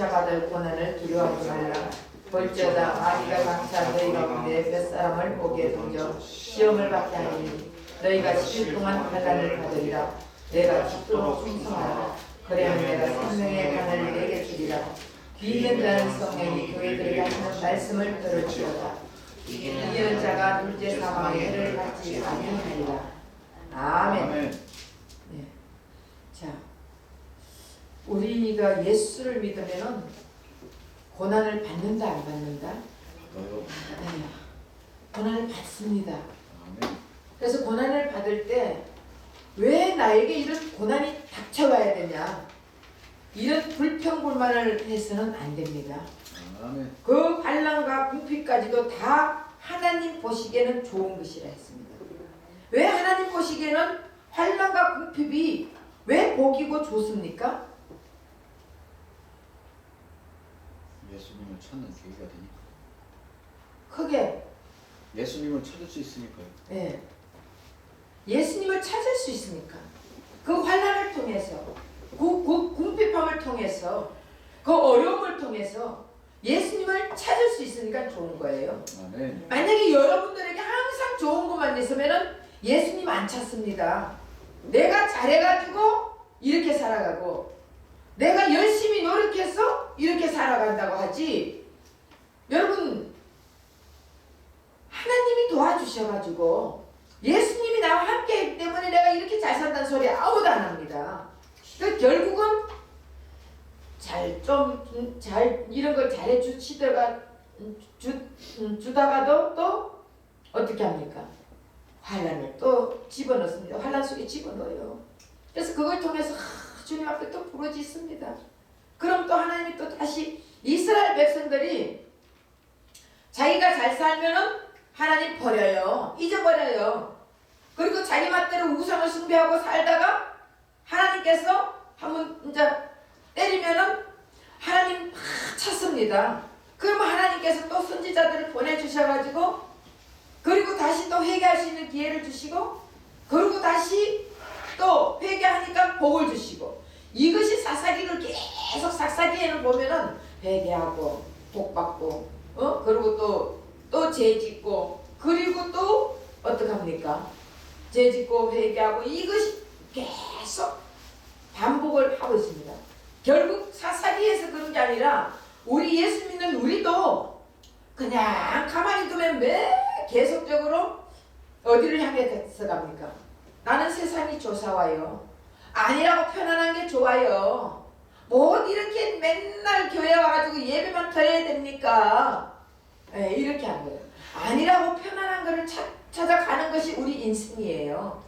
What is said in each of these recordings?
장차 받을 고난을 두려워하지 말라. 볼지어다 마귀가 장차 너희 가운데 몇 사람을 목에 던져 시험을 받게 하리니 너희가 10일 동안 환난을 받으리라. 내가 죽도록 충성하라. 그래야 내가 생명의 관을 내게 주리라. 귀 있는 자는 성령이 교회들에게 하시는 말씀을 들을지어다. 이기는 자가 둘째 사망의 해를 받지 아니하리라. 아멘. 네. 자, 우리가 예수를 믿으면 고난을 받는다 안 받는다? 네. 고난을 받습니다. 그래서 고난을 받을 때 왜 나에게 이런 고난이 닥쳐와야 되냐? 이런 불평불만을 해서는 안 됩니다. 그 환난과 궁핍까지도 다 하나님 보시기에는 좋은 것이라 했습니다. 왜 하나님 보시기에는 환난과 궁핍이 왜 복이고 좋습니까? 예수님을 찾는 계기가 되니까. 크게 예수님을 찾을 수 있으니까요. 네. 예수님을 찾을 수 있으니까 그 환난을 통해서 그 궁핍함을 통해서 그 어려움을 통해서 예수님을 찾을 수 있으니까 좋은 거예요. 아멘. 만약에 여러분들에게 항상 좋은 것만 있으면 예수님 안 찾습니다. 내가 잘해가지고 이렇게 살아가고 내가 열심히 노력해서 이렇게 살아간다고 하지, 여러분 하나님이 도와주셔가지고 예수님이 나와 함께했기 때문에 내가 이렇게 잘 산다는 소리 아무도 안 합니다. 그 결국은 잘 이런 걸 잘해 주다가도 또 어떻게 합니까? 환란을 또 집어넣습니다. 환란 속에 집어넣어요. 그래서 그걸 통해서 주님 앞에 또 부르짖습니다. 그럼 또 하나님이 또 다시 이스라엘 백성들이 자기가 잘 살면은 하나님 버려요. 잊어버려요. 그리고 자기 맛대로 우상을 숭배하고 살다가 하나님께서 한번 이제 때리면은 하나님 막 찾습니다. 그러면 하나님께서 또 선지자들을 보내주셔가지고 그리고 다시 또 회개할 수 있는 기회를 주시고 그리고 다시 또 회개하니까 복을 주시고, 이것이 사사기를 계속 사사기에는 보면은 회개하고 복 받고 그리고 또 죄짓고 그리고 또 어떡합니까? 죄짓고 회개하고 이것이 계속 반복을 하고 있습니다. 결국 사사기에서 그런 게 아니라 우리 예수 믿는 우리도 그냥 가만히 두면 매 계속적으로 어디를 향해서 갑니까? 나는 세상이 좋사와요. 아니라고 편안한 게 좋아요. 뭐 이렇게 맨날 교회 와가지고 예배만 드려야 됩니까? 네, 이렇게 한 거예요. 아니라고 편안한 거를 찾아가는 것이 우리 인생이에요.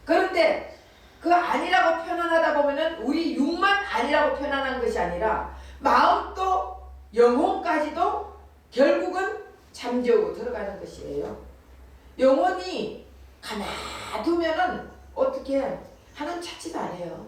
그런데 그 아니라고 편안하다 보면은 우리 육만 아니라고 편안한 것이 아니라 마음도 영혼까지도 결국은 잠재우고 들어가는 것이에요. 영혼이 가만두면은 어떻게 하는 찾지도 않아요.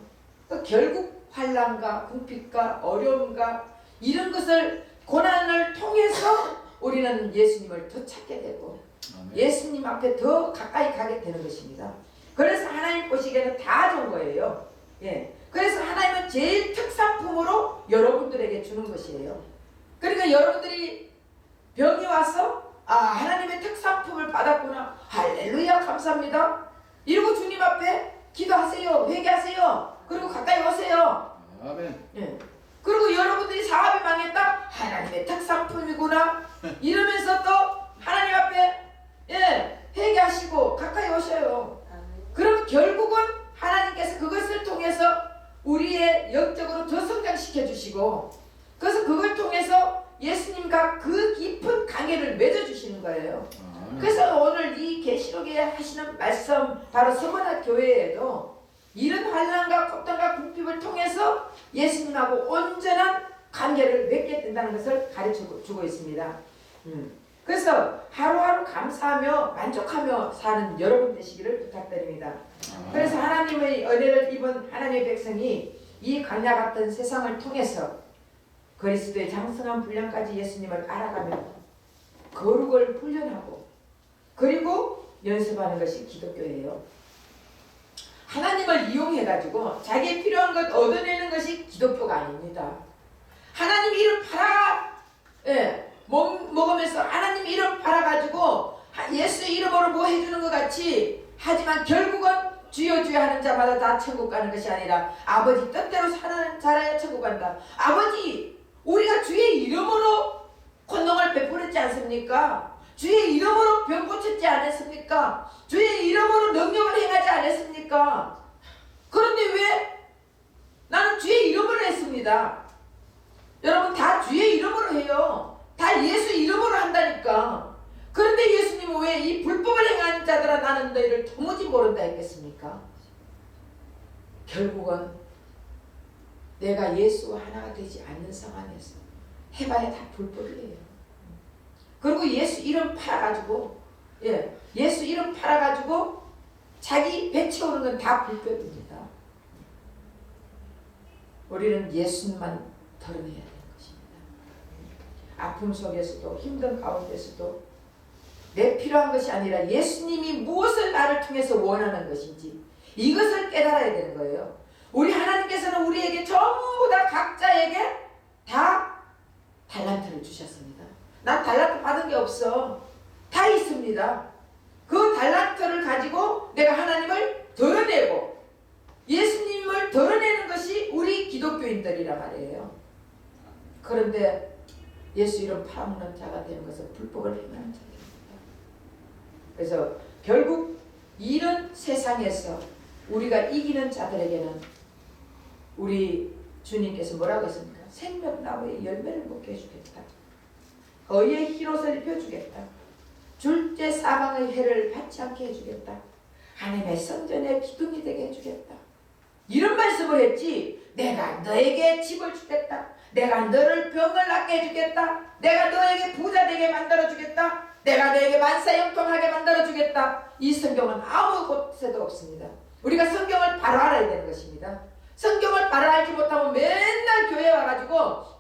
결국 환난과 궁핍과 어려움과 이런 것을 고난을 통해서 우리는 예수님을 더 찾게 되고 아멘. 예수님 앞에 더 가까이 가게 되는 것입니다. 그래서 하나님 보시기에는 다 좋은 거예요. 예. 그래서 하나님은 제일 특산품으로 여러분들에게 주는 것이에요. 그러니까 여러분들이 병이 와서 하나님의 특산품을 받았구나. 할렐루야 감사합니다. 이러고 주님 앞에 기도하세요. 회개하세요. 그리고 가까이 오세요. 아멘. 예. 그리고 여러분들이 사업이 망했다. 하나님의 특산품이구나. 이러면서 또 하나님 앞에 회개하시고 가까이 오셔요. 그럼 결국은 하나님께서 그것을 통해서 우리의 영적으로 더 성장시켜 주시고, 그래서 그걸 통해서 예수님과 그 깊은 관계를 맺어주시는 거예요. 그래서 오늘 이 계시록에 하시는 말씀, 바로 서머나 교회에도 이런 환난과 고통과 궁핍을 통해서 예수님하고 온전한 관계를 맺게 된다는 것을 가르쳐주고 있습니다. 그래서 하루하루 감사하며 만족하며 사는 여러분 되시기를 부탁드립니다. 그래서 하나님의 은혜를 입은 하나님의 백성이 이 광야 같은 세상을 통해서 그리스도의 장성한 분량까지 예수님을 알아가며 거룩을 훈련하고 그리고 연습하는 것이 기독교예요. 하나님을 이용해가지고 자기의 필요한 것 얻어내는 것이 기독교가 아닙니다. 하나님이 하지만 결국은 주여 주여 하는 자마다 다 천국 가는 것이 아니라 아버지 뜻대로 살아야 천국 간다. 아버지, 우리가 주의 이름으로 권능을 베풀었지 않습니까? 주의 이름으로 병 고쳤지 않았습니까? 주의 이름으로 능력을 행하지 않았습니까? 그런데 왜 나는 주의 이름으로 했습니다. 여러분, 다 주의 이름으로 해요. 다 예수 이름으로 한다니까. 그런데 예수님은 왜 이 불법을 행하는 자들아 나는 너희를 도무지 모른다 했겠습니까? 결국은 내가 예수와 하나가 되지 않는 상황에서 해봐야 다 불법이에요. 그리고 예수 이름 팔아가지고, 예수 이름 팔아가지고 자기 배 채우는 건 다 불법입니다. 우리는 예수님만 드러내야 되는 것입니다. 아픔 속에서도 힘든 가운데서도 내 필요한 것이 아니라 예수님이 무엇을 나를 통해서 원하는 것인지 이것을 깨달아야 되는 거예요. 우리 하나님께서는 우리에게 전부 다 각자에게 다 달란트를 주셨습니다. 난 달란트 받은 게 없어. 다 있습니다. 그 달란트를 가지고 내가 하나님을 드러내고 예수님을 드러내는 것이 우리 기독교인들이란 말이에요. 그런데 예수 이름 팔아먹는 자가 되는 것은 불법을 행하는 자입니다. 그래서 결국 이런 세상에서 우리가 이기는 자들에게는 우리 주님께서 뭐라고 했습니까? 생명나무의 열매를 먹게 해주겠다. 의의 흰옷을 입혀주겠다. 둘째 사망의 해를 받지 않게 해주겠다. 하나님의 성전의 기둥이 되게 해주겠다. 이런 말씀을 했지, 내가 너에게 집을 주겠다. 내가 너를 병을 낫게 해주겠다. 내가 너에게 부자 되게 만들어주겠다. 내가 너에게 만사형통하게 만들어주겠다. 이 성경은 아무 곳에도 없습니다. 우리가 성경을 바로 알아야 되는 것입니다. 성경을 바로 알지 못하면 맨날 교회 와가지고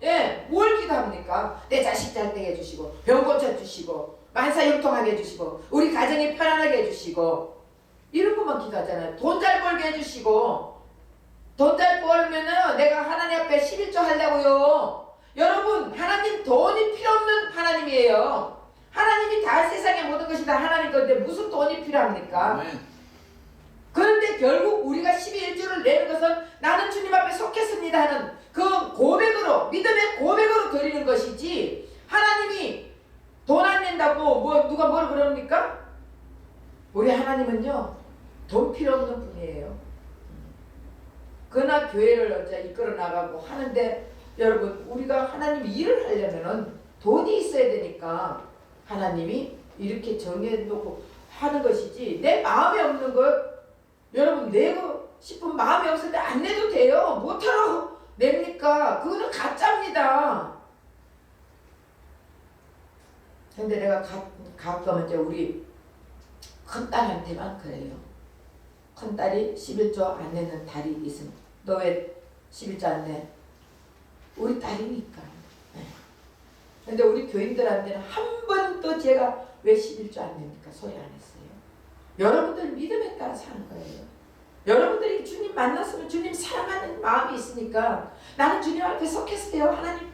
뭘 기도합니까? 내 자식 잘 되게 해주시고 병 고쳐주시고 만사형통하게 해주시고 우리 가정이 편안하게 해주시고 이런 것만 기도하잖아요. 돈 잘 벌게 해주시고 돈 잘 벌면은 내가 하나님 앞에 11조 하려고요. 여러분, 하나님 돈이 필요 없는 하나님이에요. 하나님이 다 세상의 모든 것이 다 하나님 건데 무슨 돈이 필요합니까? 그런데 결국 우리가 12일주를 내는 것은 나는 주님 앞에 속했습니다 하는 그 고백으로, 믿음의 고백으로 드리는 것이지, 하나님이 돈 안 낸다고 누가 뭘 그럽니까? 우리 하나님은요, 돈 필요 없는 분이에요. 그러나 교회를 어째 이끌어 나가고 하는데, 여러분, 우리가 하나님 일을 하려면은 돈이 있어야 되니까 하나님이 이렇게 정해놓고 하는 것이지, 내 마음에 없는 것 여러분 내고 싶은 마음이 없을 때 안 내도 돼요. 못하라고 냅니까? 그거는 가짜입니다. 근데 내가 가끔 이제 우리 큰딸한테만 그래요. 큰딸이 11조 안 내는 달이 있으면 너 왜 11조 안 내? 우리 딸이니까. 근데 우리 교인들한테는 한 번도 제가 왜 11조 안 냅니까? 소리 안 했어요. 여러분들 믿음에 따라 사는 거예요. 여러분들이 주님 만났으면 주님 사랑하는 마음이 있으니까 나는 주님 앞에 속했어요. 하나님,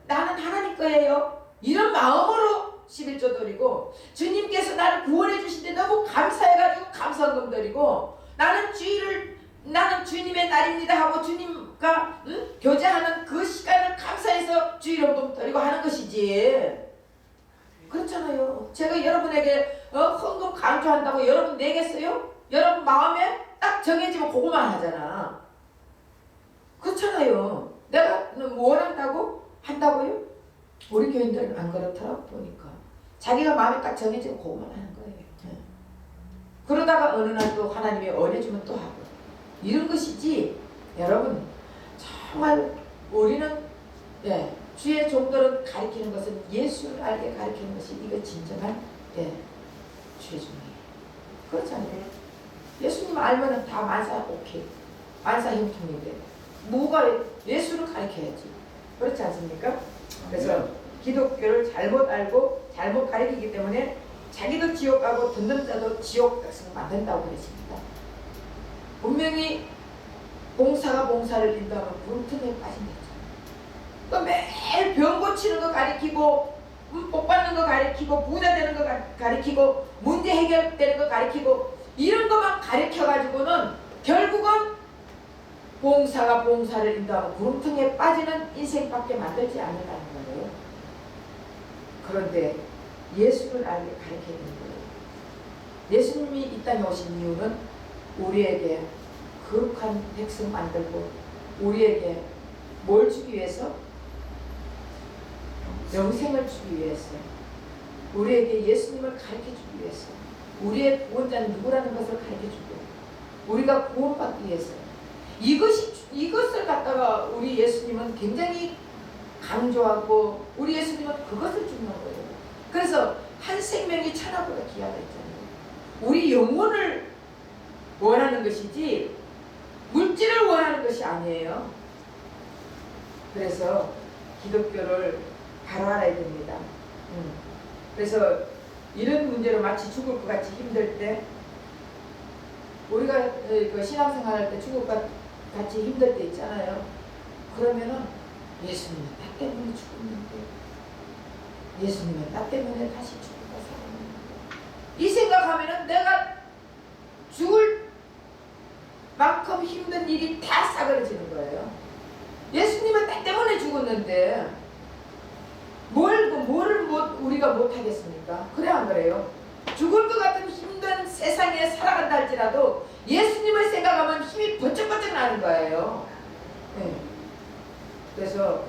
나는 하나님 거예요. 이런 마음으로 11조 드리고, 주님께서 나를 구원해 주신데 너무 감사해가지고 감사금 드리고, 나는 주님의 날입니다 하고 주님과 교제하는 그 시간을 감사해서 주일용돈 드리고 하는 것이지. 그렇잖아요. 제가 여러분에게 헌금 강조한다고 여러분 내겠어요? 여러분 마음에 딱 정해지면 그거만 하잖아. 그렇잖아요. 내가 원한다고 한다고요? 우리 교인들은 안 그렇더라고 보니까. 자기가 마음에 딱 정해지면 그거만 하는 거예요. 그러다가 어느 날 또 하나님이 원해주면 또 하고. 이런 것이지. 여러분, 정말 우리는 주의 종들은 가리키는 것은 예수를 알게 가리키는 것이 이거 진정한 주의 종이에요. 그렇잖아요. 예수님 알면은 다 만사 오케이. 만사 형통인데 뭐가 예수를 가리켜야지. 그렇지 않습니까? 그래서 기독교를 잘못 알고 잘못 가리키기 때문에 자기도 지옥 가고 듣는 자도 지옥 백성 만든다고 그랬습니다. 분명히 봉사가 봉사를 인도하면 굴틈에 빠진다. 또 매일 병 고치는 거 가리키고 복 받는 거 가리키고 부자 되는 거 가리키고 문제 해결되는 거 가리키고 이런 것만 가르쳐가지고는 결국은 봉사가 봉사를 인도하고 구름통에 빠지는 인생밖에 만들지 않는다는 거예요. 그런데 예수를 알게 가르쳐야 되는 거예요. 예수님이 이 땅에 오신 이유는 우리에게 거룩한 백성 만들고 우리에게 뭘 주기 위해서? 영생을 주기 위해서, 우리에게 예수님을 가르쳐주기 위해서, 우리의 구원자는 누구라는 것을 가르쳐주고 우리가 구원받기 위해서, 이것을 갖다가 우리 예수님은 굉장히 강조하고 우리 예수님은 그것을 주는 거예요. 그래서 한 생명이 천하보다 귀하다 했잖아요. 우리 영혼을 원하는 것이지 물질을 원하는 것이 아니에요. 그래서 기독교를 바로 알아야 됩니다. 그래서 이런 문제로 마치 죽을 것 같이 힘들 때, 우리가 그 신앙생활 할 때 죽을 것 같이 힘들 때 있잖아요. 그러면은 예수님은 나 때문에 죽었는데, 예수님은 나 때문에 다시 죽고 살았는데, 이 생각하면은 내가 죽을 만큼 힘든 일이 다 싸그러지는 거예요. 예수님은 나 때문에 죽었는데 뭐를 우리가 못하겠습니까? 그래 안 그래요? 죽을 것 같은 힘든 세상에 살아간다 할지라도 예수님을 생각하면 힘이 번쩍번쩍 나는 거예요. 네. 그래서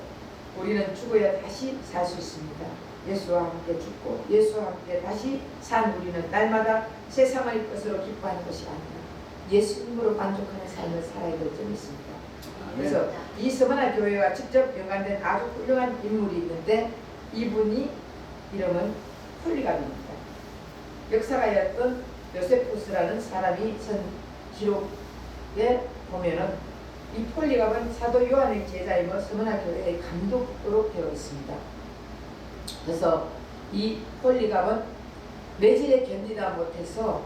우리는 죽어야 다시 살 수 있습니다. 예수와 함께 죽고 예수와 함께 다시 산 우리는 날마다 세상의 것으로 기뻐하는 것이 아니라 예수님으로 만족하는 삶을 살아야 될 점이 있습니다. 그래서 이 서머나 교회와 직접 연관된 아주 훌륭한 인물이 있는데, 이분이 이름은 폴리갑입니다. 역사가였던 요세푸스라는 사람이 쓴 기록에 보면은 이 폴리갑은 사도 요한의 제자이며 서머나 교회의 감독으로 되어 있습니다. 그래서 이 폴리갑은 매질에 견디다 못해서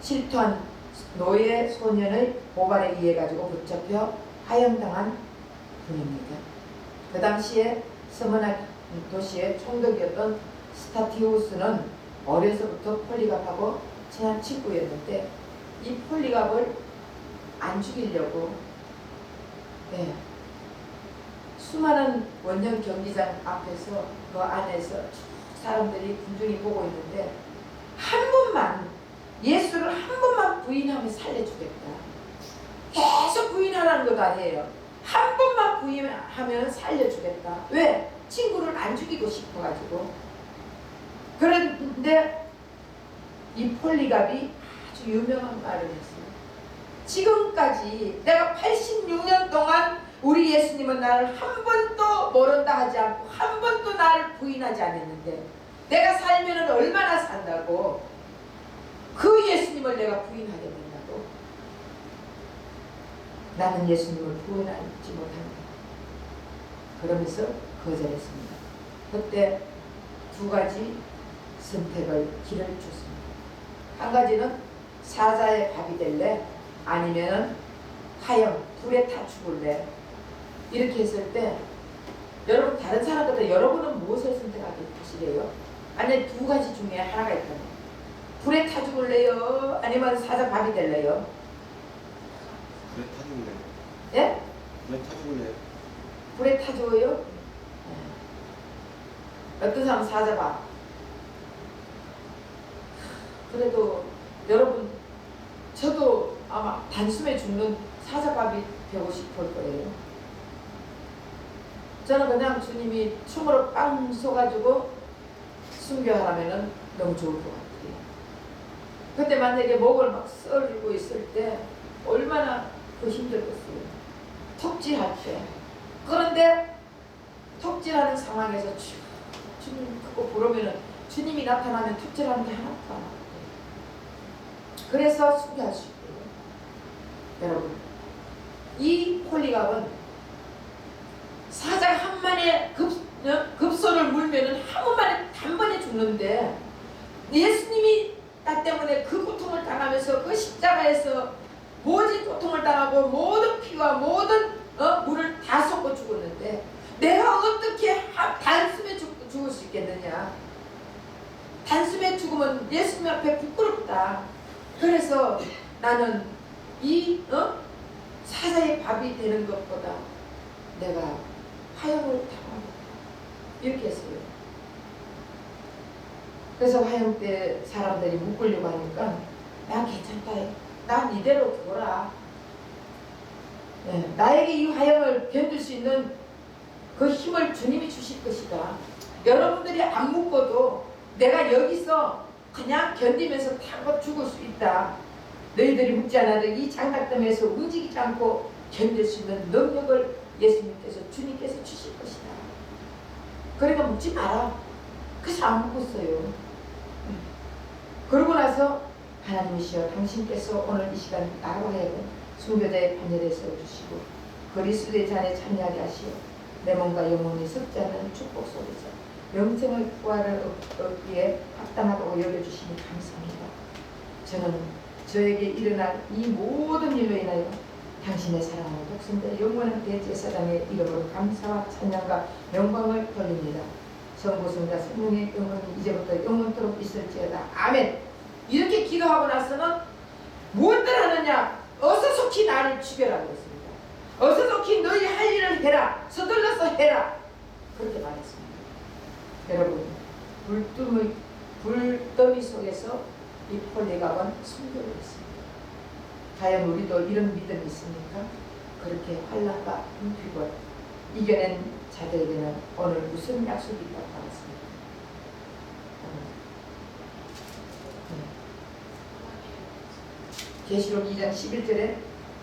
실토한 노예 소년의 고발에 의해 가지고 붙잡혀 하형당한 분입니다. 그 당시에 서머나 도시의 총독이었던 스타티우스는 어려서부터 폴리갑하고 친한 친구였는데, 이 폴리갑을 안 죽이려고 수많은 원형 경기장 앞에서 그 안에서 사람들이 군중이 보고 있는데, 한 번만 예수를 한 번만 부인하면 살려주겠다. 계속 부인하라는 것 아니에요. 한 번만 부인하면 살려주겠다. 왜? 친구를 안 죽이고 싶어가지고. 그런데 이 폴리갑이 아주 유명한 말을 했어요. 지금까지 내가 86년 동안 우리 예수님은 나를 한 번도 모른다 하지 않고 한 번도 나를 부인하지 않았는데, 내가 살면 얼마나 산다고 그 예수님을 내가 부인하겠느냐고. 나는 예수님을 부인하지 못합니다. 그러면서 거절했습니다. 그때 두 가지 선택을 길을 줬습니다. 한 가지는 사자의 밥이 될래, 아니면은 하영 불에 타 죽을래. 이렇게 했을 때 여러분, 다른 사람보다 여러분은 무엇을 선택하시래요? 아니, 두 가지 중에 하나가 있다면 불에 타 죽을래요? 아니면 사자 밥이 될래요? 불에 타 죽을래요. 예? 불에 타 죽을래요. 불에 타 죽어요? 어떤 사람은 사자 밥. 그래도 여러분, 저도 아마 단숨에 죽는 사자밥이 되고 싶을 거예요. 저는 그냥 주님이 춤으로 빵 쏘가지고 순교하라면은 너무 좋을 것 같아요. 그때 만약에 목을 막 썰고 있을 때 얼마나 그 힘들겠어요. 톱질할 때. 그런데 톱질하는 상황에서 주님 그거 부르면은 주님이 나타나면 톱질하는 게 하나도 안 나와요. 그래서 순교할 수 있고요. 여러분, 이 폴리갑은 사자가 한 번에 급소를 물면은 한 번에 죽는데, 예수님이 나 때문에 그 고통을 당하면서 그 십자가에서 모진 고통을 당하고 모든 피와 모든 물을 다 쏟고 죽었는데, 내가 어떻게 단숨에 죽을 수 있겠느냐. 단숨에 죽으면 예수님 앞에 부끄럽다. 그래서 나는 이 사자의 밥이 되는 것보다 내가 화형을 당하겠다 이렇게 했어요. 그래서 화형 때 사람들이 묶으려고 하니까 난 괜찮다 해. 난 이대로 둬라. 네, 나에게 이 화형을 견딜 수 있는 그 힘을 주님이 주실 것이다. 여러분들이 안 묶어도 내가 여기서 그냥 견디면서 타고 죽을 수 있다. 너희들이 묶지 않아도 이 장작덤에서 움직이지 않고 견딜 수 있는 능력을 예수님께서 주님께서 주실 것이다. 그러니까 묶지 마라. 그래서 안 묶었어요. 그러고 나서 하나님이시여 당신께서 오늘 이 시간 나로 하여금 순교자의 반열에 세워주시고 그리스도의 잔에 참여하게 하시어 내 몸과 영혼이 섭자는 축복 속에서 영생의 부활을 얻기에 합당하다고 여겨주시니 감사합니다. 저는 저에게 일어날 이 모든 일로 인하여 당신의 사랑하는 독생자 영원한 대제사장의 이름으로 감사와 찬양과 영광을 돌립니다. 성부성자 성령의 영혼이 이제부터 영원토록 있을지어다. 아멘. 이렇게 기도하고 나서는 무엇들 하느냐? 어서 속히 나를 죽여라 그랬습니다. 어서 속히 너희 할 일을 해라. 서둘러서 해라. 그렇게 말했습니다. 여러분 불더미 속에서 이 폴리가원 순교를 했습니다. 과연 우리도 이런 믿음이 있습니까? 그렇게 환난과 궁핍을 이겨낸 자들에게는 오늘 무슨 약속이 있다고 하겠습니까? 계시록 2장 11절에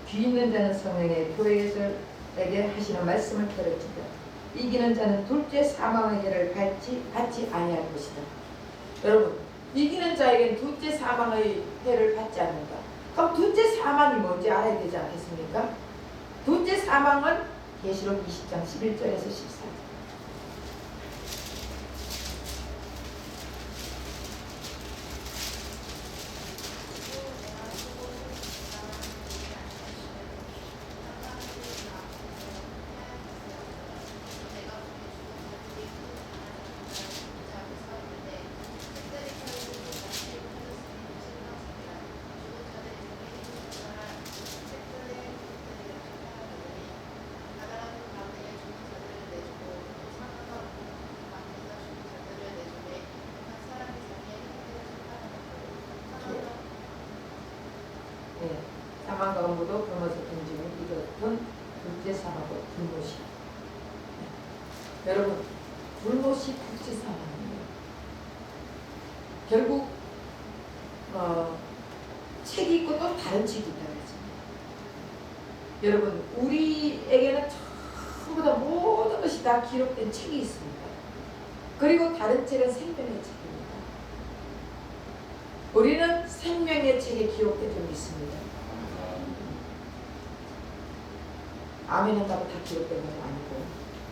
귀 있는 자는 성령의 교회들에게 하시는 말씀을 들을지다. 이기는 자는 둘째 사망의 해를 받지 아니할 것이다. 여러분 이기는 자에게는 둘째 사망의 해를 받지 않는다. 그럼 둘째 사망이 뭔지 알아야 되지 않겠습니까? 둘째 사망은 계시록 20장 11절에서 14절. 사망 가운데도 굶어서 던지고 이것은 둘째 사망으로 불못이. 여러분 불못이 둘째 사망이에요. 결국 책이 있고 또 다른 책이 있다고 했습니다. 여러분 우리에게는 전부 다 모든 것이 다 기록된 책이 있습니다. 그리고 다른 책은 생명의 책입니다. 우리는 생명의 책에 기록된 점이 있습니다. 아멘 한다고 다 기록된 건 아니고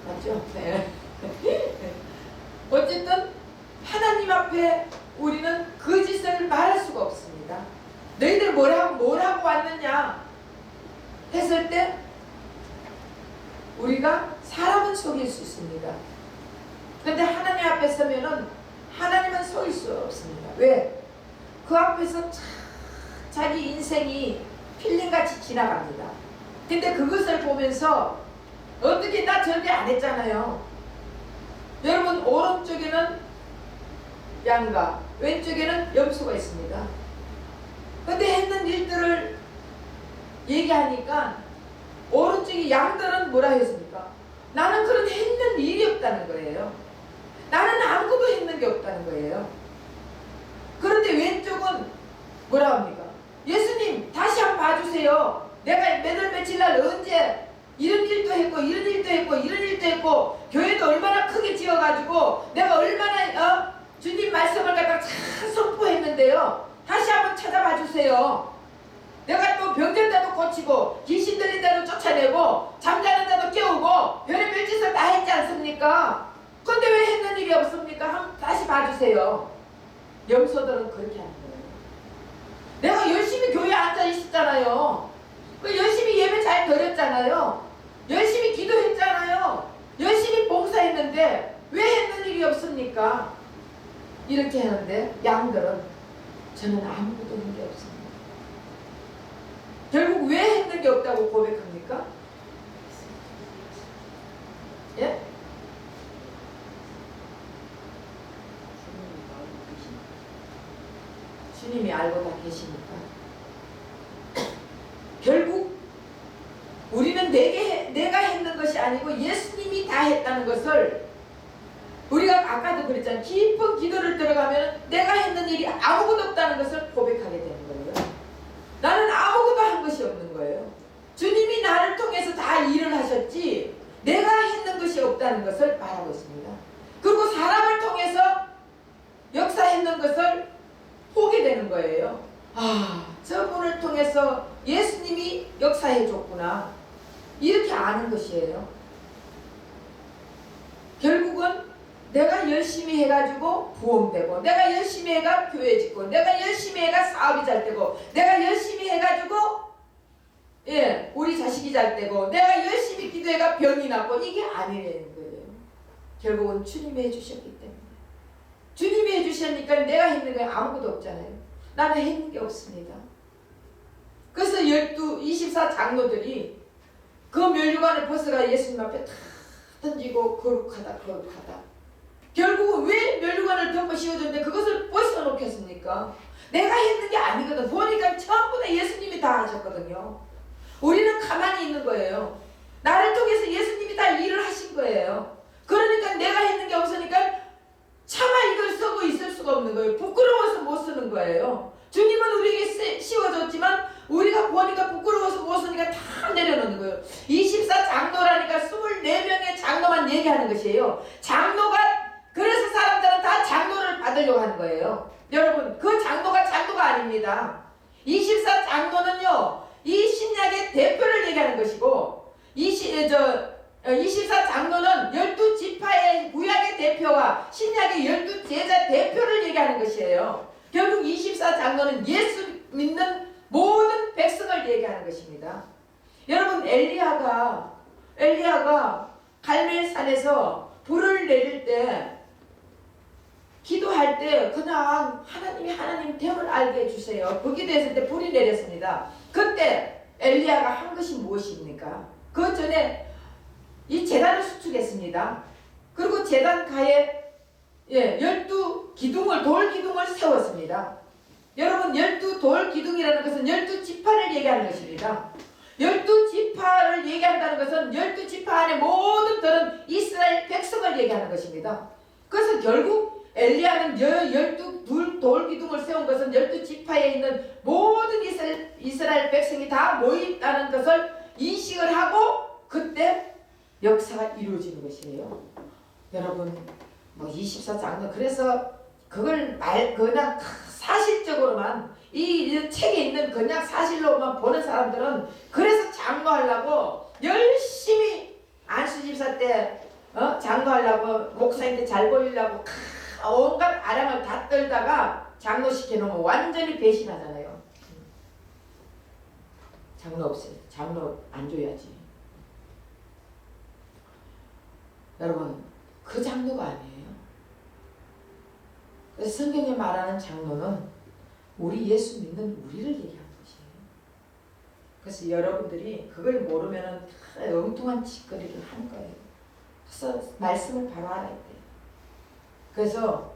맞죠? 네. 어쨌든 하나님 앞에 우리는 거짓을 말할 수가 없습니다. 너희들 뭘 하고 왔느냐 했을 때 우리가 사람은 속일 수 있습니다. 그런데 하나님 앞에 서면은 하나님은 속일 수 없습니다. 왜? 그 앞에서 자기 인생이 필름같이 지나갑니다. 근데 그것을 보면서 어떻게 나 절대 안 했잖아요. 여러분 오른쪽에는 양과 왼쪽에는 염소가 있습니다. 근데 했는 일들을 얘기하니까 오른쪽에 양들은 뭐라 했습니까? 나는 그런 했는 일이 없다는 거예요. 나는 아무것도 했는 게 없다는 거예요. 그런데 왼쪽은 뭐라 합니까? 예수님 다시 한번 봐주세요. 내가 몇월 며칠 날 언제 이런 일도 했고 이런 일도 했고 이런 일도 했고 교회도 얼마나 크게 지어가지고 내가 얼마나 주님 말씀을 갖다가 잘 선포했는데요. 다시 한번 찾아봐 주세요. 내가 또 병든 자도 고치고 귀신 들린 자도 쫓아내고 잠자는 자도 깨우고 별의별 짓을 다 했지 않습니까? 근데 왜 했는 일이 없습니까? 한번 다시 봐주세요. 염소들은 그렇게 하는 거예요. 내가 열심히 교회에 앉아 있었잖아요. 열심히 예배 잘 드렸잖아요. 열심히 기도했잖아요. 열심히 봉사했는데 왜 했는 일이 없습니까? 이렇게 하는데 양들은 저는 아무것도 한 게 없습니다. 결국 왜 했는 게 없다고 고백합니까? 예? 주님이 알고 다 계시니까. 결국 우리는 내가 했는 것이 아니고 예수님이 다 했다는 것을, 우리가 아까도 그랬잖아요. 깊은 기도를 들어가면 내가 했는 일이 아무것도 없다는 것을 고백하게 되는 거예요. 나는 아무것도 한 것이 없는 거예요. 주님이 나를 통해서 다 일을 하셨지 내가 했는 것이 없다는 것을 말하고 있습니다. 그리고 사람을 통해서 역사했는 것을 보게 되는 거예요. 아, 저분을 통해서 예수님이 역사해 줬구나, 이렇게 아는 것이에요. 결국은 내가 열심히 해가지고 부흥되고, 내가 열심히 해가 교회 짓고, 내가 열심히 해가 사업이 잘 되고, 내가 열심히 해가지고 우리 자식이 잘 되고, 내가 열심히 기도해가 병이 낫고, 이게 아니라는 거예요. 결국은 주님이 해주셨기 때문에. 주님이 해주셨으니까 내가 했는 게 아무것도 없잖아요. 나는 했는 게 없습니다. 그래서 24 장로들이 그 면류관을 벗어가 예수님 앞에 다 던지고 거룩하다 거룩하다. 결국은 왜 면류관을 덮어 씌워줬는데 그것을 벗어놓겠습니까? 내가 했는 게 아니거든. 보니까 전부 다 예수님이 다 하셨거든요. 우리는 가만히 있는 거예요. 나를 통해서 예수님이 다 일을 하신 거예요. 그러니까 내가 했는 게 없으니까 차마 이걸 쓰고 있을 수가 없는 거예요. 부끄러워서 못 쓰는 거예요. 주님은 우리에게 씌워줬지만 우리가 보니까 부끄러워서 못 쓰니까 다 내려놓는 거예요. 24 장로라니까 24명의 장로만 얘기하는 것이에요. 장로가, 그래서 사람들은 다 장로를 받으려고 하는 거예요. 여러분, 그 장로가 장로가 아닙니다. 24 장로는요, 이 신약의 대표를 얘기하는 것이고, 24 장로는 12지파의 구약의 대표와 신약의 12제자 대표를 얘기하는 것이에요. 결국 24 장로는 예수 믿는 모든 백성을 얘기하는 것입니다. 여러분, 엘리야가 갈멜산에서 불을 내릴 때, 기도할 때 그냥 하나님 됨을 알게 해주세요. 그 기도했을 때 불이 내렸습니다. 그때 엘리야가 한 것이 무엇입니까? 그 전에 이 제단을 수축했습니다. 그리고 제단가에 12기둥을, 돌 기둥을 세웠습니다. 여러분, 12돌 기둥이라는 것은 12지파를 얘기하는 것입니다. 12지파를 얘기한다는 것은 12지파 안에 모든 들은 이스라엘 백성을 얘기하는 것입니다. 그래서 결국 엘리야는 12돌 기둥을 세운 것은 12지파에 있는 모든 이스라엘 백성이 다 모였다는 것을 인식을 하고 그때 역사가 이루어지는 것이에요. 여러분, 24장로, 그래서 그걸 그냥 사실적으로만, 이 책에 있는 그냥 사실로만 보는 사람들은 그래서 장로하려고 열심히 안수집사 때 장로하려고, 목사님께 잘 보이려고 온갖 아량을 다 떨다가 장로 시켜놓으면 완전히 배신하잖아요. 장로 없어요. 장로 안 줘야지. 여러분, 그 장로가 아니에요. 그래서 성경에 말하는 장로는 우리 예수 믿는 우리를 얘기하는 것이에요. 그래서 여러분들이 그걸 모르면 다 엉뚱한 짓거리를 하는 거예요. 그래서 말씀을 바로 알아야 돼요. 그래서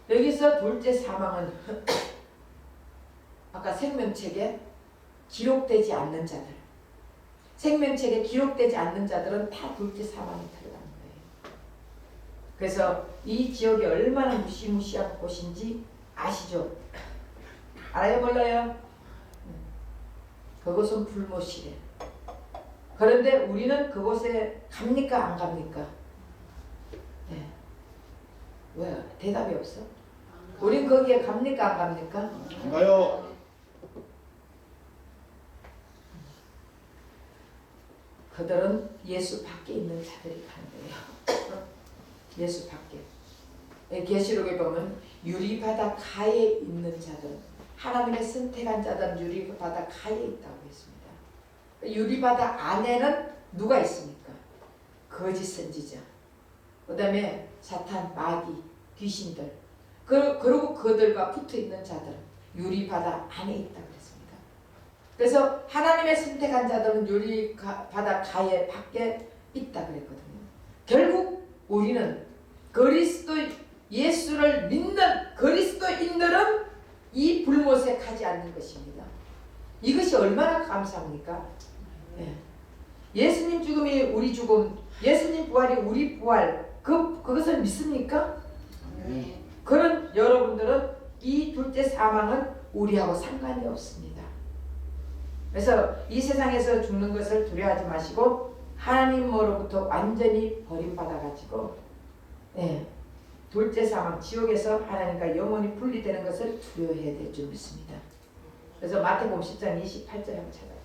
여기서 둘째 사망은 아까 생명책에 기록되지 않는 자들, 생명책에 기록되지 않는 자들은 다 둘째 사망에 들어가는 거예요. 그래서 이 지역이 얼마나 무시무시한 곳인지 아시죠? 알아요, 몰라요? 그곳은 불못이래. 그런데 우리는 그곳에 갑니까, 안 갑니까? 네. 왜? 대답이 없어? 우린 거기에 갑니까, 안 갑니까? 안 가요. 그들은 예수 밖에 있는 자들이 가는 거예요. 예수 밖에. 계시록에 보면 유리바다 가에 있는 자들, 하나님의 선택한 자들은 유리바다 가에 있다고 했습니다. 유리바다 안에는 누가 있습니까? 거짓 선지자, 그 다음에 사탄, 마귀, 귀신들, 그리고 그들과 붙어있는 자들은 유리바다 안에 있다고 했습니다. 그래서 하나님의 선택한 자들은 유리 바다 가에 밖에 있다 그랬거든요. 결국 우리는 그리스도 예수를 믿는 그리스도인들은 이 불못에 가지 않는 것입니다. 이것이 얼마나 감사합니까? 예. 예수님 죽음이 우리 죽음, 예수님 부활이 우리 부활, 그것을 믿습니까? 네. 그런 여러분들은 이 둘째 사망은 우리하고 상관이 없습니다. 그래서 이 세상에서 죽는 것을 두려워하지 마시고 하나님으로부터 완전히 버림받아가지고 둘째 사망 지옥에서 하나님과 영원히 분리되는 것을 두려워해야 될 줄 믿습니다. 그래서 마태복음 10장 28절 한번 찾아보세요.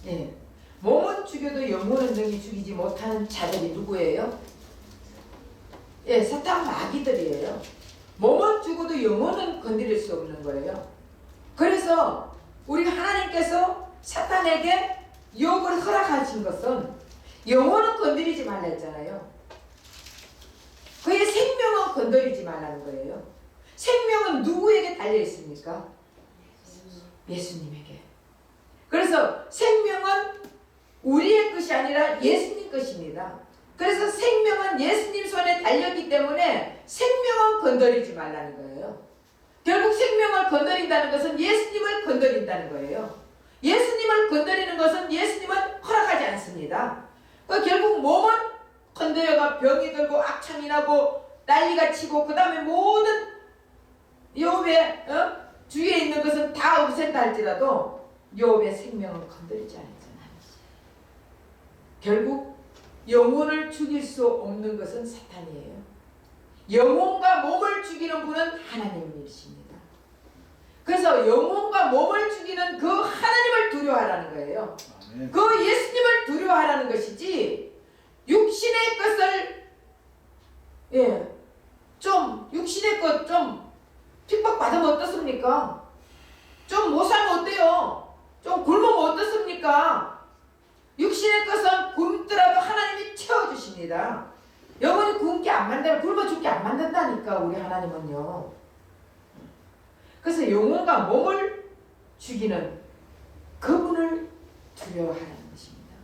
예, 몸은 죽여도 영혼은 능히 죽이지 못하는 자들이 누구예요? 예, 사탄 마귀들이에요. 몸은 죽어도 영혼은 건드릴 수 없는 거예요. 그래서 우리 하나님께서 사탄에게 유혹을 허락하신 것은 영혼은 건드리지 말라 했잖아요. 그의 생명은 건드리지 말라는 거예요. 생명은 누구에게 달려 있습니까? 예수님에게. 그래서 생명은 우리의 것이 아니라 예수님 것입니다. 그래서 생명은 예수님 손에 달렸기 때문에 생명은 건드리지 말라는 거예요. 결국 생명을 건드린다는 것은 예수님을 건드린다는 거예요. 예수님을 건드리는 것은 예수님은 허락하지 않습니다. 결국 몸은 건드려가 병이 들고 악창이 나고 난리가 치고 그 다음에 모든 욥의 주위에 있는 것은 다 없앤다 할지라도 욥의 생명을 건드리지 않았잖아요. 결국 영혼을 죽일 수 없는 것은 사탄이에요. 영혼과 몸을 죽이는 분은 하나님이십니다. 그래서 영혼과 몸을 죽이는 그 하나님을 두려워하라는 거예요. 그 예수님을 두려워하라는 것이지 육신의 것을 좀 육신의 것 좀 핍박받으면 어떻습니까? 좀 못 살면 어때요? 좀 굶으면 어떻습니까? 육신의 것은 굶더라도 하나님이 채워주십니다. 영혼이 굶게 안 만들면 굶어 죽게 안 만든다니까 우리 하나님은요. 그래서 영혼과 몸을 죽이는 그분을 두려워하라는 것입니다.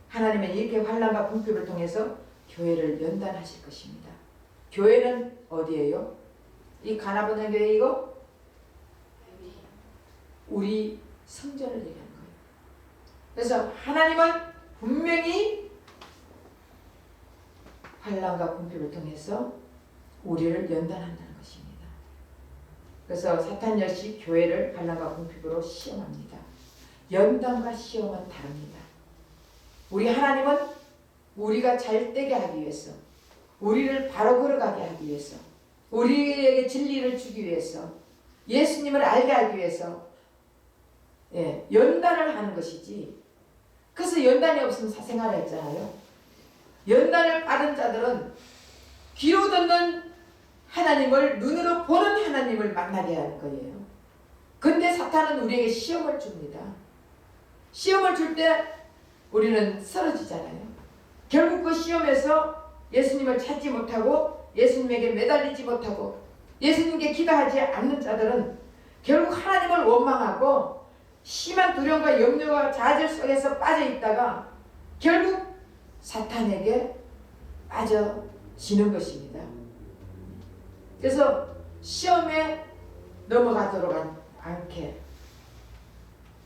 하나님은 이렇게 환난과 궁핍을 통해서 교회를 연단하실 것입니다. 교회는 어디예요? 이 가나보는 교회 이거? 우리 성전을 얘기하는 거예요. 그래서 하나님은 분명히 환난과 궁핍을 통해서 우리를 연단한다는 것입니다. 그래서 사탄 역시 교회를 환난과 궁핍으로 시험합니다. 연단과 시험은 다릅니다. 우리 하나님은 우리가 잘되게 하기 위해서, 우리를 바로 걸어가게 하기 위해서, 우리에게 진리를 주기 위해서, 예수님을 알게 하기 위해서 연단을 하는 것이지. 그래서 연단이 없으면 사생활을 했잖아요. 연단을 받은 자들은 귀로 듣는 하나님을 눈으로 보는 하나님을 만나게 하는 거예요. 근데 사탄은 우리에게 시험을 줍니다. 시험을 줄 때 우리는 쓰러지잖아요. 결국 그 시험에서 예수님을 찾지 못하고 예수님에게 매달리지 못하고 예수님께 기도하지 않는 자들은 결국 하나님을 원망하고 심한 두려움과 염려와 좌절 속에서 빠져있다가 결국 사탄에게 빠져지는 것입니다. 그래서 시험에 넘어가도록 않게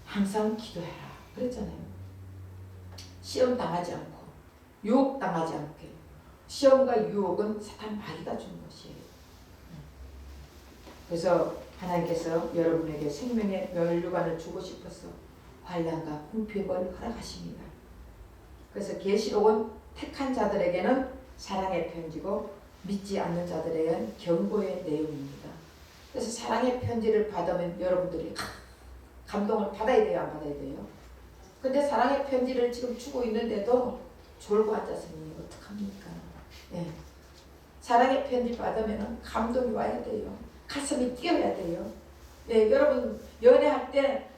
항상 기도해라 그랬잖아요. 시험 당하지 않고 유혹 당하지 않게. 시험과 유혹은 사탄 마귀가 주는 것이에요. 그래서 하나님께서 여러분에게 생명의 면류관을 주고 싶어서 환난과 궁핍을 허락하십니다. 그래서 계시록은 택한 자들에게는 사랑의 편지고 믿지 않는 자들에게는 경고의 내용입니다. 그래서 사랑의 편지를 받으면 여러분들이 감동을 받아야 돼요, 안 받아야 돼요? 근데 사랑의 편지를 지금 주고 있는데도 졸고 앉았으니 어떡합니까? 사랑의 편지 받으면 감동이 와야 돼요. 가슴이 뛰어야 돼요. 예, 여러분 연애할 때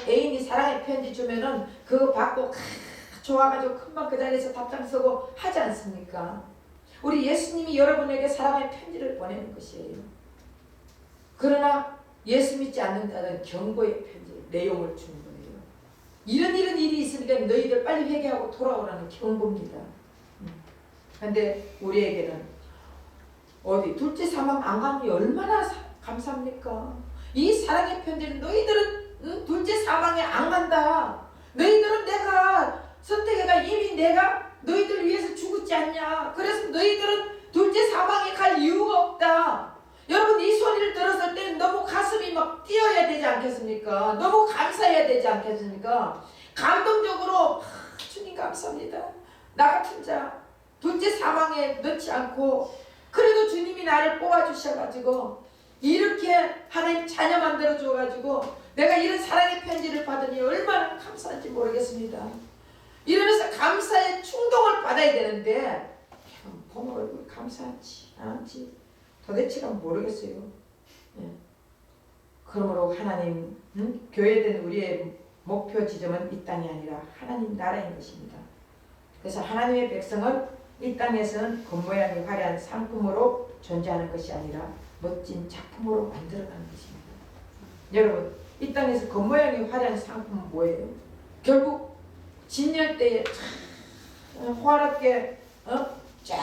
애인이 사랑의 편지 주면은 그거 받고 좋아가지고 금방 그 자리에서 답장 쓰고 하지 않습니까? 우리 예수님이 여러분에게 사랑의 편지를 보내는 것이에요. 그러나 예수 믿지 않는다는 경고의 편지 내용을 주는 거예요. 이런 일이 있으니까 너희들 빨리 회개하고 돌아오라는 경고입니다. 근데 우리에게는 어디 둘째 사망 안 가는 게 얼마나 감사합니까? 이 사랑의 편지는 너희들은 둘째 사망에 안 간다. 너희들은 내가 선택해가 이미 내가 너희들 위해서 죽었지 않냐. 그래서 너희들은 둘째 사망에 갈 이유가 없다. 여러분 이 소리를 들었을 때 너무 가슴이 막 뛰어야 되지 않겠습니까? 너무 감사해야 되지 않겠습니까? 감동적으로 주님 감사합니다. 나 같은 자 둘째 사망에 넣지 않고 그래도 주님이 나를 뽑아주셔가지고 이렇게 하나님 자녀 만들어 줘가지고 내가 이런 사랑의 편지를 받으니 얼마나 감사한지 모르겠습니다. 이러면서 감사의 충동을 받아야 되는데 보면 얼굴 감사한지 안 한지 도대체가 모르겠어요. 예. 그러므로 하나님 교회된 우리의 목표 지점은 이 땅이 아니라 하나님 나라인 것입니다. 그래서 하나님의 백성은 이 땅에서는 겉모양이 화려한 상품으로 존재하는 것이 아니라 멋진 작품으로 만들어가는 것입니다. 여러분 이 땅에서 겉모양이 화려한 상품은 뭐예요? 결국 진열 때에 화렵게 쫙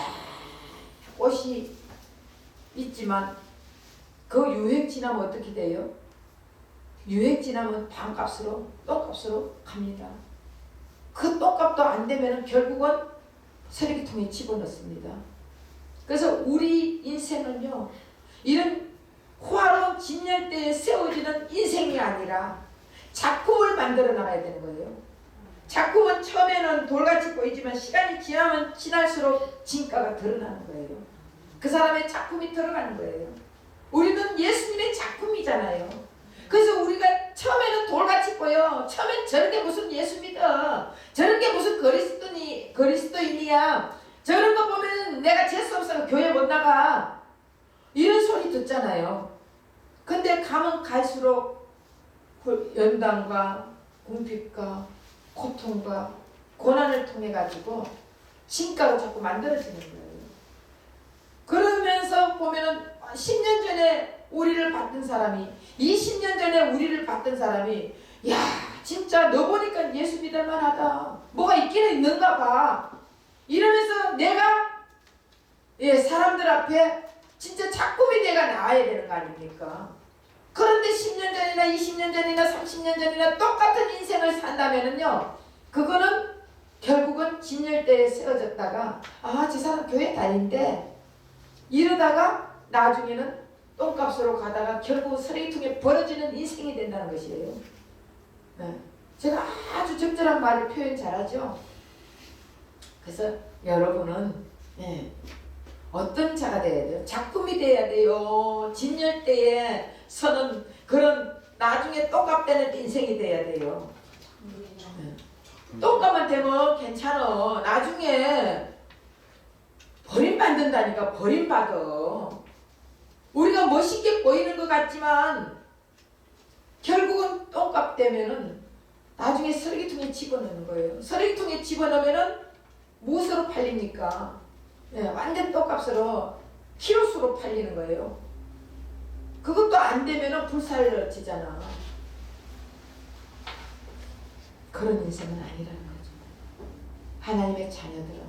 꽃이 있지만 그 유행 지나면 어떻게 돼요? 유행 지나면 반값으로 똥값으로 갑니다. 그 똥값도 안 되면 결국은 쓰레기통에 집어넣습니다. 그래서 우리 인생은요 이런 화로운 진열대에 세워지는 인생이 아니라 작품을 만들어 나가야 되는 거예요. 작품은 처음에는 돌같이 보이지만 시간이 지나면 지날수록 진가가 드러나는 거예요. 그 사람의 작품이 들어가는 거예요. 우리는 예수님의 작품이잖아요. 그래서 우리가 처음에는 돌같이 보여. 처음엔 저런 게 무슨 예수 믿어. 저런 게 무슨 그리스도인이야. 저런 거 보면 내가 재수 없어서 교회 못 나가. 이런 소리 듣잖아요. 근데 가면 갈수록 연단과 궁핍과 고통과 고난을 통해 가지고 진가로 자꾸 만들어지는 거예요. 그러면서 보면은 10년 전에 우리를 봤던 사람이 20년 전에 우리를 봤던 사람이 야 진짜 너 보니까 예수 믿을 만하다. 뭐가 있기는 있는가 봐. 이러면서 내가 사람들 앞에 진짜 작품이 내가 나와야 되는 거 아닙니까? 그런데 10년 전이나 20년 전이나 30년 전이나 똑같은 인생을 산다면은요 그거는 결국은 진열대에 세워졌다가 저 사람 교회 다닌대 이러다가 나중에는 똥값으로 가다가 결국 쓰레기통에 버려지는 인생이 된다는 것이에요. 네. 제가 아주 적절한 말을 표현 잘하죠. 그래서 여러분은 어떤 자가 돼야 돼요? 작품이 돼야 돼요. 진열대에 서는 그런 나중에 똥값되는 인생이 돼야 돼요. 똥값만 되면 괜찮아. 나중에 버림받는다니까. 버림받아. 우리가 멋있게 보이는 것 같지만 결국은 똥값 되면은 나중에 쓰레기통에 집어넣는 거예요. 쓰레기통에 집어넣으면은 무엇으로 팔립니까? 완전 똥값으로 키로수로 팔리는 거예요. 그것도 안 되면은 불살러지잖아. 그런 인생은 아니라는 거죠. 하나님의 자녀들은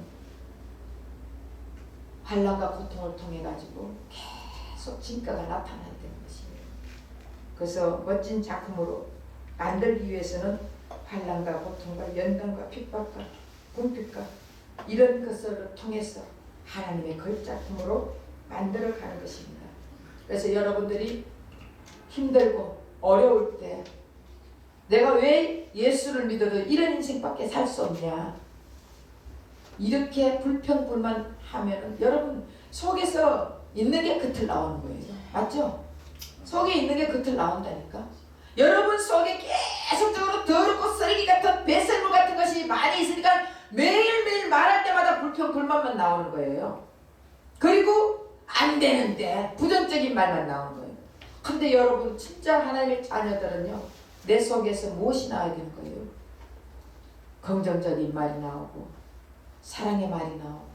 환난과 고통을 통해 가지고 계속 진가가 나타나야 되는 것이에요. 그래서 멋진 작품으로 만들기 위해서는 환난과 고통과 연단과 핍박과 궁핍과 이런 것을 통해서 하나님의 걸작품으로 만들어가는 것입니다. 그래서 여러분들이 힘들고 어려울 때 내가 왜 예수를 믿어도 이런 인생밖에 살 수 없냐 이렇게 불평불만하면 여러분 속에서 있는 게 겉을 나오는 거예요. 맞죠? 속에 있는 게 겉을 나온다니까. 여러분 속에 계속적으로 더럽고 쓰레기 같은 배설물 같은 것이 많이 있으니까 매일매일 말할 때마다 불평불만만 나오는 거예요. 그리고 안 되는데 부정적인 말만 나오는 거예요. 근데 여러분 진짜 하나님의 자녀들은요, 내 속에서 무엇이 나와야 되는 거예요? 긍정적인 말이 나오고 사랑의 말이 나오고.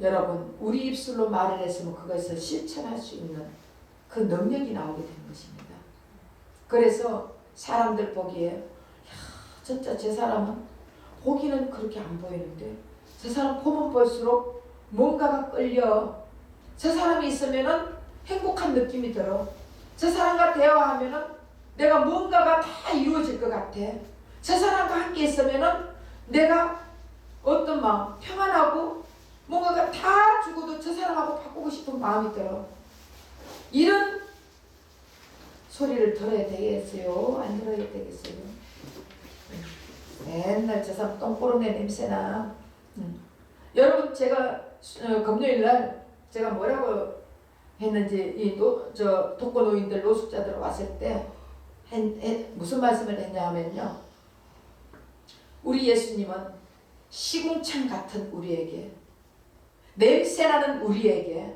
여러분 우리 입술로 말을 했으면 그것을 실천할 수 있는 그 능력이 나오게 되는 것입니다. 그래서 사람들 보기에 야, 진짜 저 사람은 보기는 그렇게 안 보이는데 저 사람 보면 볼수록 뭔가가 끌려. 저 사람이 있으면은 행복한 느낌이 들어. 저 사람과 대화하면은 내가 뭔가가 다 이루어질 것 같아. 저 사람과 함께 있으면은 내가 어떤 마음, 평안하고 뭔가가 다 죽어도 저 사람하고 바꾸고 싶은 마음이 들어. 이런 소리를 들어야 되겠어요? 안 들어야 되겠어요? 맨날 저 사람 똥꼬르내 냄새나. 여러분 제가 금요일날 제가 뭐라고 했는지 저 독거노인들 노숙자들 왔을 때 무슨 말씀을 했냐 하면요, 우리 예수님은 시궁창 같은 우리에게, 냄새나는 우리에게,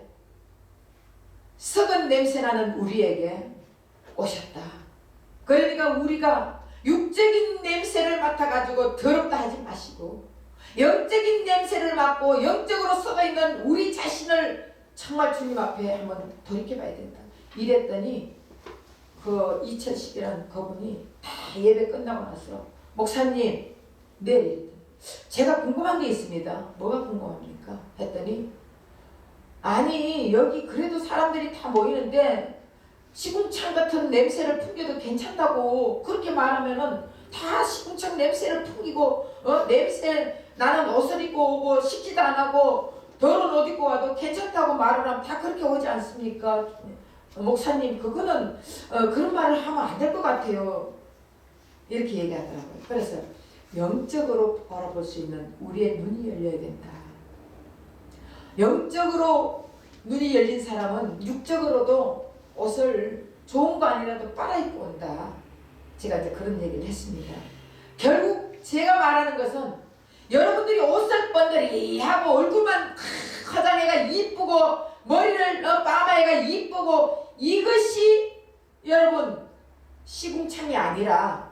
썩은 냄새나는 우리에게 오셨다. 그러니까 우리가 육적인 냄새를 맡아가지고 더럽다 하지 마시고 영적인 냄새를 맡고 영적으로 썩어있는 우리 자신을 정말 주님 앞에 한번 돌이켜봐야 된다. 이랬더니 그 2010이라는 그분이 다 예배 끝나고 나서 목사님 네, 제가 궁금한 게 있습니다. 뭐가 궁금합니까? 했더니 아니 여기 그래도 사람들이 다 모이는데 시궁창 같은 냄새를 풍겨도 괜찮다고 그렇게 말하면은 다 시궁창 냄새를 풍기고 냄새 나는 옷을 입고 오고 씻지도 안 하고 더러운 옷 입고 와도 괜찮다고 말을 하면 다 그렇게 오지 않습니까? 목사님 그거는 그런 말을 하면 안 될 것 같아요. 이렇게 얘기하더라고요. 그래서 영적으로 바라볼 수 있는 우리의 눈이 열려야 된다. 영적으로 눈이 열린 사람은 육적으로도 옷을 좋은 거 아니라도 빨아입고 온다. 제가 이제 그런 얘기를 했습니다. 결국 제가 말하는 것은 여러분들이 옷을 번들이하고 얼굴만 화장해가 이쁘고 머리를 파마해가 이쁘고 이것이 여러분 시궁창이 아니라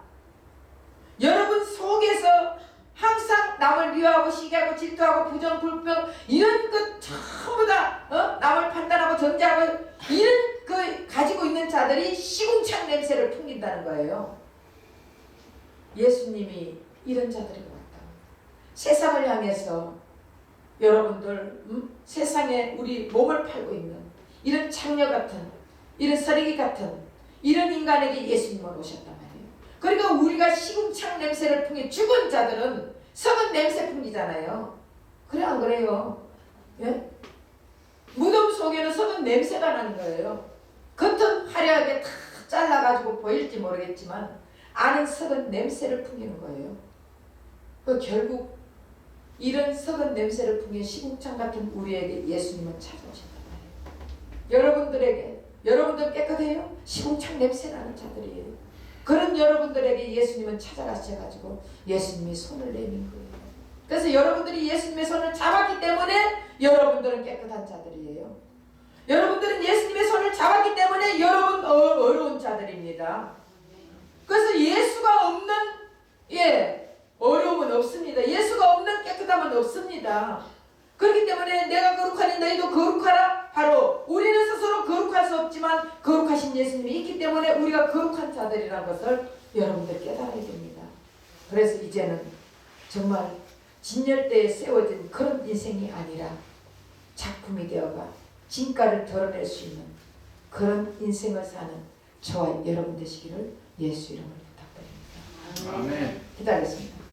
여러분 속에서 항상 남을 미워하고 시기하고 질투하고 부정 불평 이런 것 전부 다 남을 판단하고 정죄하고 이런 그 가지고 있는 자들이 시궁창 냄새를 풍긴다는 거예요. 예수님이 이런 자들이 왔다. 세상을 향해서 여러분들 세상에 우리 몸을 팔고 있는 이런 창녀 같은 이런 쓰레기 같은 이런 인간에게 예수님은 오셨단 말이에요. 그러니까 우리가 시궁창 냄새를 풍기 죽은 자들은 썩은 냄새 풍기잖아요. 그래 안 그래요? 예? 무덤 속에는 썩은 냄새가 나는 거예요. 겉은 화려하게 다 잘라가지고 보일지 모르겠지만 안은 썩은 냄새를 풍기는 거예요. 그 결국 이런 썩은 냄새를 풍긴 시궁창 같은 우리에게 예수님은 찾아오신단 말이에요. 여러분들에게 여러분들 깨끗해요? 시궁창 냄새 나는 자들이에요. 그런 여러분들에게 예수님은 찾아가셔가지고 예수님이 손을 내민 거예요. 그래서 여러분들이 예수님의 손을 잡았기 때문에 여러분들은 깨끗한 자들이에요. 여러분들은 예수님의 손을 잡았기 때문에 여러분 어려운 자들입니다. 그래서 예수가 없는 어려움은 없습니다. 예수가 없는 깨끗함은 없습니다. 그렇기 때문에 내가 거룩하니 너희도 거룩하라. 바로 우리는 스스로 거룩할 수 없지만 거룩하신 예수님이 있기 때문에 우리가 거룩한 자들이라는 것을 여러분들 깨달아야 됩니다. 그래서 이제는 정말 진열대에 세워진 그런 인생이 아니라 작품이 되어가 진가를 드러낼 수 있는 그런 인생을 사는 저와 여러분 되시기를 예수 이름으로 부탁드립니다. 아멘. 기다리겠습니다.